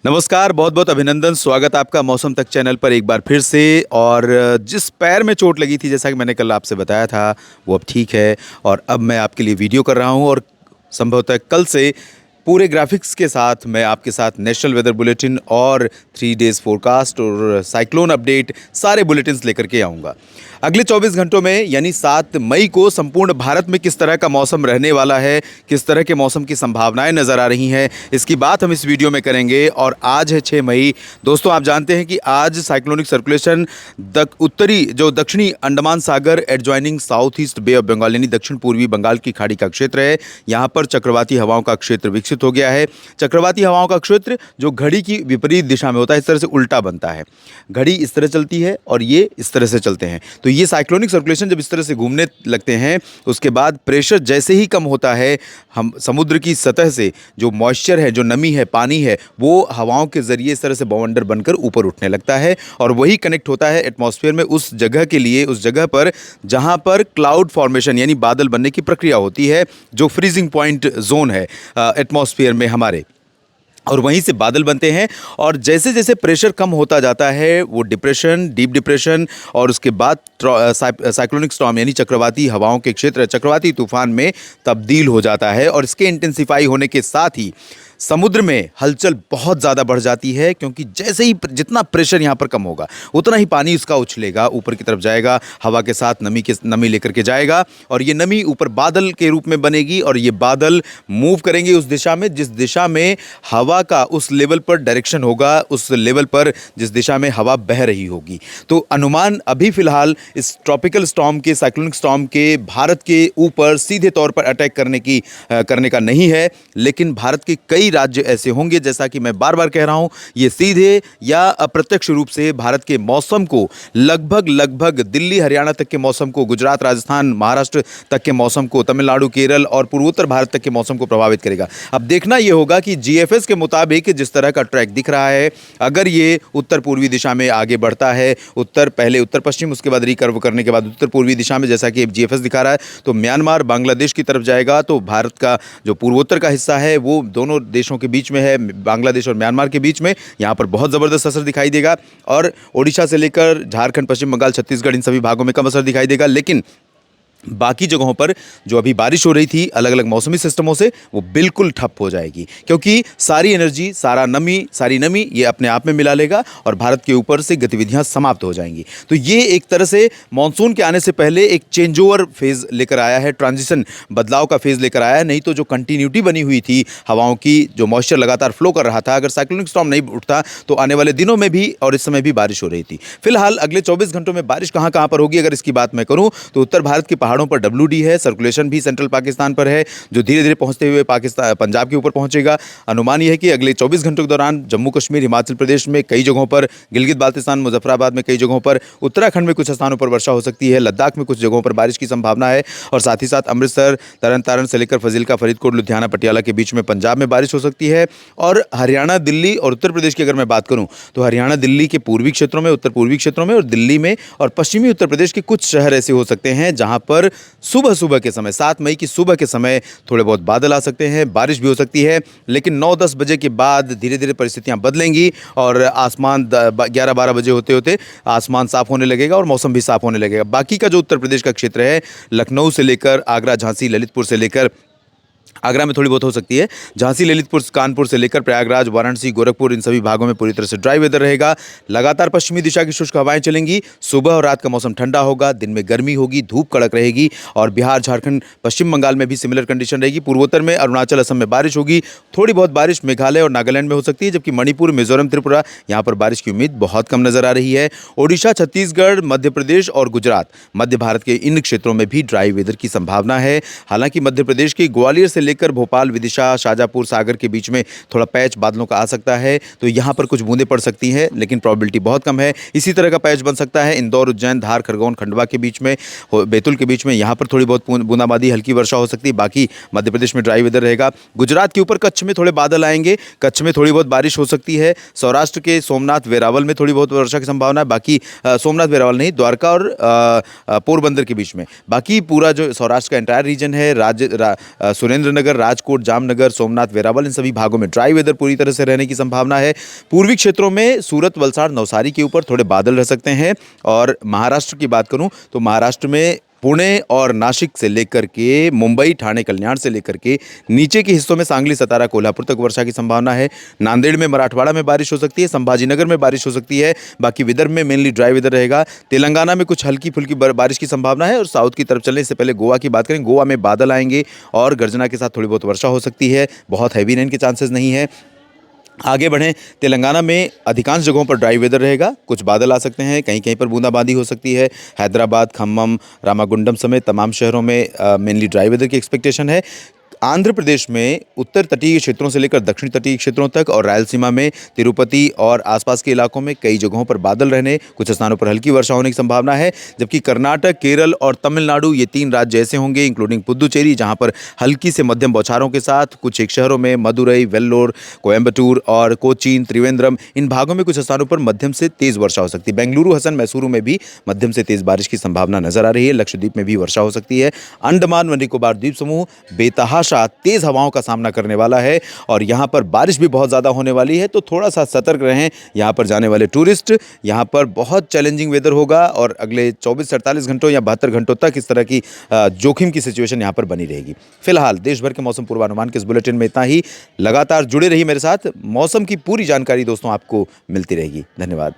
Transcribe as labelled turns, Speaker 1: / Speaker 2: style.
Speaker 1: नमस्कार, बहुत बहुत अभिनंदन, स्वागत आपका मौसम तक चैनल पर एक बार फिर से। और जिस पैर में चोट लगी थी, जैसा कि मैंने कल आपसे बताया था, वो अब ठीक है। और अब मैं आपके लिए वीडियो कर रहा हूँ और संभवतः कल से पूरे ग्राफिक्स के साथ मैं आपके साथ नेशनल वेदर बुलेटिन और 3 डेज़ फोरकास्ट और साइक्लोन अपडेट सारे बुलेटिन्स लेकर के आऊँगा। अगले 24 घंटों में यानी 7 मई को संपूर्ण भारत में किस तरह का मौसम रहने वाला है, किस तरह के मौसम की संभावनाएं नज़र आ रही हैं, इसकी बात हम इस वीडियो में करेंगे। और आज है 6 मई। दोस्तों, आप जानते हैं कि आज साइक्लोनिक सर्कुलेशन उत्तरी जो दक्षिणी अंडमान सागर adjoining south east bay of Bengal यानी दक्षिण पूर्वी बंगाल की खाड़ी का क्षेत्र है, यहाँ पर चक्रवाती हवाओं का क्षेत्र विकसित हो गया है। चक्रवाती हवाओं का क्षेत्र जो घड़ी की विपरीत दिशा में होता है, इस तरह से उल्टा बनता है। घड़ी इस तरह चलती है और ये इस तरह से चलते हैं। तो ये साइक्लोनिक सर्कुलेशन जब इस तरह से घूमने लगते हैं, उसके बाद प्रेशर जैसे ही कम होता है, हम समुद्र की सतह से जो मॉइस्चर है, जो नमी है, पानी है, वो हवाओं के जरिए इस तरह से बवंडर बनकर ऊपर उठने लगता है और वही कनेक्ट होता है एटमॉस्फेयर में उस जगह के लिए, उस जगह पर जहां पर क्लाउड फॉर्मेशन यानी बादल बनने की प्रक्रिया होती है, जो फ्रीजिंग पॉइंट जोन है एटमॉस्फेयर में हमारे, और वहीं से बादल बनते हैं। और जैसे जैसे प्रेशर कम होता जाता है, वो डिप्रेशन, डीप डिप्रेशन और उसके बाद साइक्लोनिक स्टॉर्म यानी चक्रवाती हवाओं के क्षेत्र, चक्रवाती तूफान में तब्दील हो जाता है। और इसके इंटेंसिफाई होने के साथ ही समुद्र में हलचल बहुत ज़्यादा बढ़ जाती है, क्योंकि जैसे ही जितना प्रेशर यहाँ पर कम होगा, उतना ही पानी उसका उछलेगा, ऊपर की तरफ जाएगा, हवा के साथ नमी लेकर के जाएगा और ये नमी ऊपर बादल के रूप में बनेगी और ये बादल मूव करेंगे उस दिशा में जिस दिशा में हवा का उस लेवल पर डायरेक्शन होगा, उस लेवल पर जिस दिशा में हवा बह रही होगी। तो अनुमान अभी फिलहाल इस ट्रॉपिकल स्टॉर्म के, साइक्लोनिक स्टॉर्म के भारत के ऊपर सीधे तौर पर अटैक करने का नहीं है, लेकिन भारत के कई राज्य ऐसे होंगे, जैसा कि मैं बार बार कह रहा हूं, ये सीधे या अप्रत्यक्ष रूप से भारत के मौसम को लगभग दिल्ली हरियाणा तक के मौसम को, गुजरात राजस्थान महाराष्ट्र तक के मौसम को, तमिलनाडु केरल और पूर्वोत्तर भारत तक के मौसम को प्रभावित करेगा। अब देखना यह होगा कि जीएफएस के मुताबिक जिस तरह का ट्रैक दिख रहा है, अगर ये उत्तर पूर्वी दिशा में आगे बढ़ता है, पहले उत्तर पश्चिम, उसके बाद रिकर्व करने के बाद उत्तर पूर्वी दिशा में, जैसा कि जीएफएस दिखा रहा है, तो म्यांमार बांग्लादेश की तरफ जाएगा। तो भारत का जो पूर्वोत्तर का हिस्सा है, वो दोनों देशों के बीच में है, बांग्लादेश और म्यांमार के बीच में, यहां पर बहुत जबरदस्त असर दिखाई देगा। और ओडिशा से लेकर झारखंड, पश्चिम बंगाल, छत्तीसगढ़, इन सभी भागों में कम असर दिखाई देगा। लेकिन बाकी जगहों पर जो अभी बारिश हो रही थी अलग अलग मौसमी सिस्टमों से, वो बिल्कुल ठप हो जाएगी, क्योंकि सारी एनर्जी, सारी नमी ये अपने आप में मिला लेगा और भारत के ऊपर से गतिविधियां समाप्त हो जाएंगी। तो ये एक तरह से मानसून के आने से पहले एक चेंज ओवर फेज लेकर आया है, ट्रांजिशन, बदलाव का फेज लेकर आया है। नहीं तो जो कंटिन्यूटी बनी हुई थी हवाओं की, जो मॉइस्चर लगातार फ्लो कर रहा था, अगर साइक्लोनिक स्टॉर्म नहीं उठता तो आने वाले दिनों में भी और इस समय भी बारिश हो रही थी। फिलहाल अगले 24 घंटों में बारिश कहां कहां पर होगी, अगर इसकी बात मैं करूं तो उत्तर भारत के पहाड़ों पर WD है, सर्कुलेशन भी सेंट्रल पाकिस्तान पर है, जो धीरे धीरे पहुंचते हुए पाकिस्तान, पंजाब के ऊपर पहुंचेगा। अनुमान यह है कि अगले 24 घंटों के दौरान जम्मू कश्मीर, हिमाचल प्रदेश में कई जगहों पर, गिलगित बाल्तिस्तान, मुजफ्फराबाद में कई जगहों पर, उत्तराखंड में कुछ स्थानों पर वर्षा हो सकती है, लद्दाख में कुछ जगहों पर बारिश की संभावना है और साथ ही साथ अमृतसर, तरन तारण से लेकर फजीलका, फरीदकोट, लुधियाना, पटियाला के बीच में पंजाब में बारिश हो सकती है। और हरियाणा, दिल्ली और उत्तर प्रदेश की अगर मैं बात करूं तो हरियाणा, दिल्ली के पूर्वी क्षेत्रों में, उत्तर पूर्वी क्षेत्रों में और दिल्ली में और पश्चिमी उत्तर प्रदेश के कुछ शहर ऐसे हो सकते हैं जहां पर सुबह के समय, 7 मई की सुबह के समय थोड़े बहुत बादल आ सकते हैं, बारिश भी हो सकती है। लेकिन 9-10 बजे के बाद धीरे धीरे परिस्थितियां बदलेंगी और आसमान 11-12 बजे होते होते आसमान साफ होने लगेगा और मौसम भी साफ होने लगेगा। बाकी का जो उत्तर प्रदेश का क्षेत्र है, लखनऊ से लेकर आगरा, झांसी, ललितपुर से लेकर, आगरा में थोड़ी बहुत हो सकती है, झांसी, ललितपुर, कानपुर से लेकर प्रयागराज, वाराणसी, गोरखपुर, इन सभी भागों में पूरी तरह से ड्राई वेदर रहेगा। लगातार पश्चिमी दिशा की शुष्क हवाएं चलेंगी, सुबह और रात का मौसम ठंडा होगा, दिन में गर्मी होगी, धूप कड़क रहेगी और बिहार, झारखंड, पश्चिम बंगाल में भी सिमिलर कंडीशन रहेगी। पूर्वोत्तर में अरुणाचल, असम में बारिश होगी, थोड़ी बहुत बारिश मेघालय और नागालैंड में हो सकती है, जबकि मणिपुर, मिजोरम, त्रिपुरा, यहाँ पर बारिश की उम्मीद बहुत कम नजर आ रही है। ओडिशा, छत्तीसगढ़, मध्य प्रदेश और गुजरात, मध्य भारत के इन क्षेत्रों में भी ड्राई वेदर की संभावना है। हालांकि मध्य प्रदेश के ग्वालियर से लेकर भोपाल, विदिशा, शाजापुर, सागर के बीच में थोड़ा पैच बादलों का आ सकता है, तो यहां पर कुछ बूंदें पड़ सकती हैं, लेकिन प्रोबेबिलिटी बहुत कम है। इसी तरह का पैच बन सकता है इंदौर, उज्जैन, धार, खरगोन, खंडवा के बीच में, बैतूल के बीच में, यहां पर थोड़ी बहुत बूंदाबांदी, हल्की वर्षा हो सकती है। बाकी मध्य प्रदेश में ड्राई वेदर रहेगा। गुजरात के ऊपर कच्छ में थोड़े बादल आएंगे, कच्छ में थोड़ी बहुत बारिश हो सकती है। सौराष्ट्र के सोमनाथ, वेरावल में थोड़ी बहुत वर्षा की संभावना है। बाकी सोमनाथ, वेरावल नहीं, द्वारका और पोरबंदर के बीच में। बाकी पूरा जो सौराष्ट्र का एंटायर रीजन है, सुरेंद्र सुरेंद्रनगर, राजकोट, जामनगर, सोमनाथ, वेरावल इन सभी भागों में ड्राई वेदर पूरी तरह से रहने की संभावना है। पूर्वी क्षेत्रों में सूरत, वलसाड़, नवसारी के ऊपर थोड़े बादल रह सकते हैं। और महाराष्ट्र की बात करूं तो महाराष्ट्र में पुणे और नासिक से लेकर के मुंबई, ठाणे, कल्याण से लेकर के नीचे के हिस्सों में सांगली, सतारा, कोल्हापुर तक वर्षा की संभावना है। नांदेड़ में, मराठवाड़ा में बारिश हो सकती है। संभाजीनगर में बारिश हो सकती है। बाकी विदर्भ में मेनली ड्राई वेदर रहेगा। तेलंगाना में कुछ हल्की फुल्की बारिश की संभावना है। और साउथ की तरफ चलने से पहले गोवा की बात करें, गोवा में बादल आएंगे और गर्जना के साथ थोड़ी बहुत वर्षा हो सकती है। बहुत हैवी रेन के चांसेस नहीं है। आगे बढ़ें, तेलंगाना में अधिकांश जगहों पर ड्राई वेदर रहेगा। कुछ बादल आ सकते हैं, कहीं कहीं पर बूंदाबांदी हो सकती है। हैदराबाद, खम्मम, रामागुंडम समेत तमाम शहरों में मेनली ड्राई वेदर की एक्सपेक्टेशन है। आंध्र प्रदेश में उत्तर तटीय क्षेत्रों से लेकर दक्षिण तटीय क्षेत्रों तक और रायलसीमा में तिरुपति और आसपास के इलाकों में कई जगहों पर बादल रहने, कुछ स्थानों पर हल्की वर्षा होने की संभावना है। जबकि कर्नाटक, केरल और तमिलनाडु ये 3 राज्य ऐसे होंगे, इंक्लूडिंग पुदुचेरी, जहां पर हल्की से मध्यम बौछारों के साथ कुछ एक शहरों में मदुरई, वेल्लोर, कोयम्बटूर और कोचीन, त्रिवेंद्रम इन भागों में कुछ स्थानों पर मध्यम से तेज वर्षा हो सकती है। बेंगलुरु, हसन, मैसूरू में भी मध्यम से तेज बारिश की संभावना नजर आ रही है। लक्षद्वीप में भी वर्षा हो सकती है। अंडमान व निकोबार द्वीप समूह बेतहाशा तेज हवाओं का सामना करने वाला है और यहां पर बारिश भी बहुत ज्यादा होने वाली है, तो थोड़ा सा सतर्क रहें यहां पर जाने वाले टूरिस्ट। यहां पर बहुत चैलेंजिंग वेदर होगा और अगले 24 से 48 घंटों या 72 घंटों तक इस तरह की जोखिम की सिचुएशन यहां पर बनी रहेगी। फिलहाल देश भर के मौसम पूर्वानुमान के इस बुलेटिन में इतना ही। लगातार जुड़े रहिए मेरे साथ, मौसम की पूरी जानकारी दोस्तों आपको मिलती रहेगी। धन्यवाद।